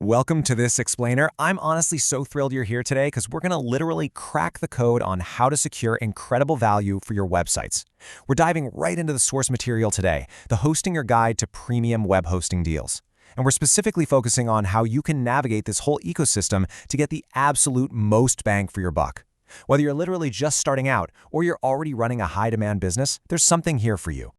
Welcome to this explainer. I'm honestly so thrilled you're here today because we're going to literally crack the code on how to secure incredible value for your websites. We're diving right into the source material today, the Hostinger Guide to Premium Web Hosting Deals. And we're specifically focusing on how you can navigate this whole ecosystem to get the absolute most bang for your buck. Whether you're literally just starting out or you're already running a high-demand business, there's something here for you.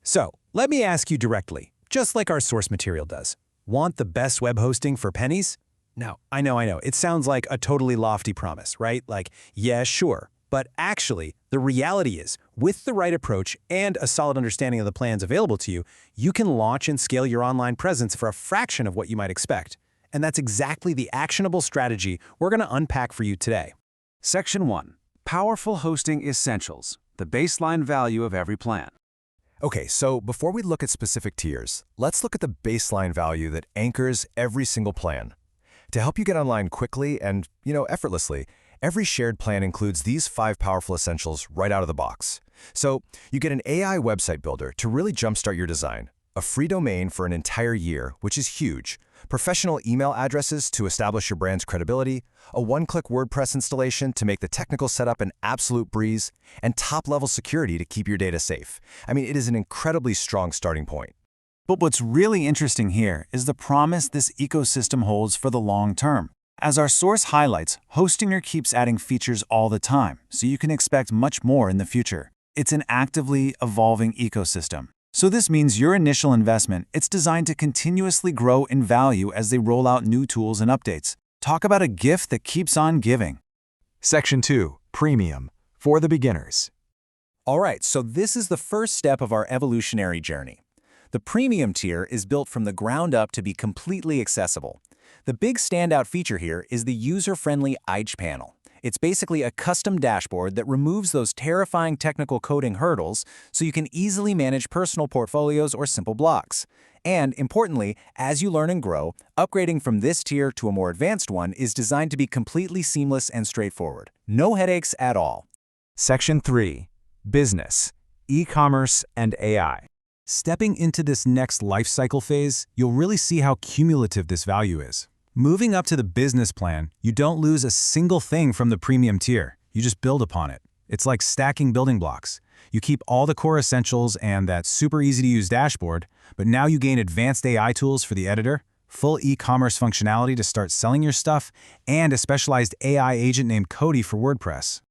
So, let me ask you directly, just like our source material does. Want the best web hosting for pennies? No, I know. It sounds like a totally lofty promise, right? Like, yeah, sure. But actually, the reality is, with the right approach and a solid understanding of the plans available to you, you can launch and scale your online presence for a fraction of what you might expect. And that's exactly the actionable strategy we're going to unpack for you today. Section 1. Powerful Hosting Essentials, the baseline value of every plan. Okay, so before we look at specific tiers, let's look at the baseline value that anchors every single plan. To help you get online quickly and, effortlessly, every shared plan includes these 5 powerful essentials right out of the box. So you get an AI website builder to really jumpstart your design, a free domain for an entire year, which is huge, professional email addresses to establish your brand's credibility, a one-click WordPress installation to make the technical setup an absolute breeze, and top-level security to keep your data safe. I mean, it is an incredibly strong starting point. But what's really interesting here is the promise this ecosystem holds for the long term. As our source highlights, Hostinger keeps adding features all the time, so you can expect much more in the future. It's an actively evolving ecosystem. So this means your initial investment, it's designed to continuously grow in value as they roll out new tools and updates. Talk about a gift that keeps on giving. Section 2. Premium, for the beginners. All right, so this is the first step of our evolutionary journey. The premium tier is built from the ground up to be completely accessible. The big standout feature here is the user-friendly Edge panel. It's basically a custom dashboard that removes those terrifying technical coding hurdles so you can easily manage personal portfolios or simple blogs. And importantly, as you learn and grow, upgrading from this tier to a more advanced one is designed to be completely seamless and straightforward. No headaches at all. Section 3. Business, e-commerce, and AI. Stepping into this next lifecycle phase, you'll really see how cumulative this value is. Moving up to the business plan, you don't lose a single thing from the premium tier. You just build upon it. It's like stacking building blocks. You keep all the core essentials and that super easy-to-use dashboard, but now you gain advanced AI tools for the editor, full e-commerce functionality to start selling your stuff, and a specialized AI agent named Cody for WordPress.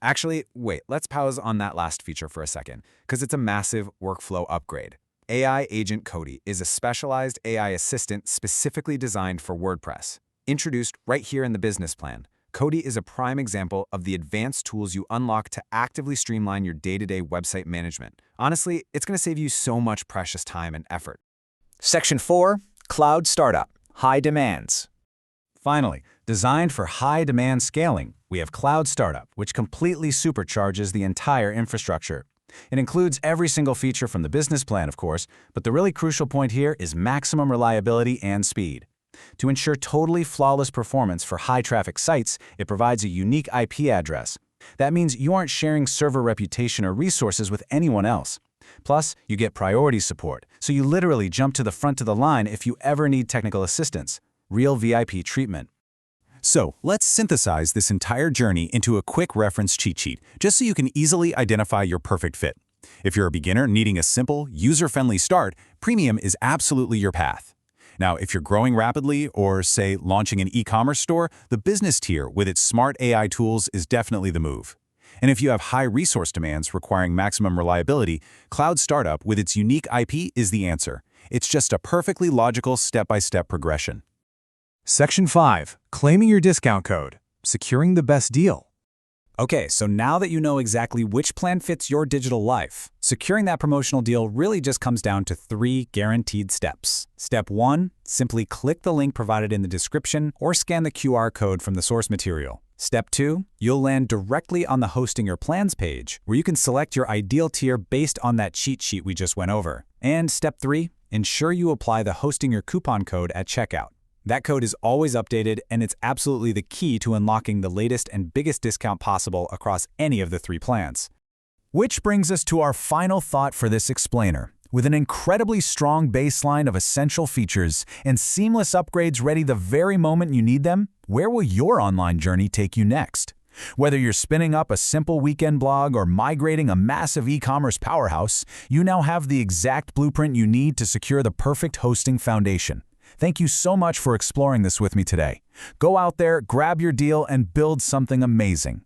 Actually, wait, let's pause on that last feature for a second, because it's a massive workflow upgrade. AI Agent Cody is a specialized AI assistant specifically designed for WordPress. Introduced right here in the business plan, Cody is a prime example of the advanced tools you unlock to actively streamline your day-to-day website management. Honestly, it's going to save you so much precious time and effort. Section 4. Cloud Startup, High Demands. Finally, designed for high-demand scaling, we have Cloud Startup, which completely supercharges the entire infrastructure. It includes every single feature from the business plan, of course, but the really crucial point here is maximum reliability and speed. To ensure totally flawless performance for high-traffic sites, it provides a unique IP address. That means you aren't sharing server reputation or resources with anyone else. Plus, you get priority support, so you literally jump to the front of the line if you ever need technical assistance. Real VIP treatment. So, let's synthesize this entire journey into a quick reference cheat sheet, just so you can easily identify your perfect fit. If you're a beginner needing a simple, user-friendly start, Premium is absolutely your path. Now, if you're growing rapidly or, say, launching an e-commerce store, the business tier with its smart AI tools is definitely the move. And if you have high resource demands requiring maximum reliability, Cloud Startup with its unique IP is the answer. It's just a perfectly logical step-by-step progression. Section 5. Claiming your discount code, securing the best deal. Okay, so now that you know exactly which plan fits your digital life, securing that promotional deal really just comes down to 3 guaranteed steps. Step 1, simply click the link provided in the description or scan the QR code from the source material. Step 2, you'll land directly on the Hostinger Plans page, where you can select your ideal tier based on that cheat sheet we just went over. And Step 3, ensure you apply the Hostinger coupon code at checkout. That code is always updated, and it's absolutely the key to unlocking the latest and biggest discount possible across any of the 3 plans. Which brings us to our final thought for this explainer. With an incredibly strong baseline of essential features and seamless upgrades ready the very moment you need them, where will your online journey take you next? Whether you're spinning up a simple weekend blog or migrating a massive e-commerce powerhouse, you now have the exact blueprint you need to secure the perfect hosting foundation. Thank you so much for exploring this with me today. Go out there, grab your deal, and build something amazing.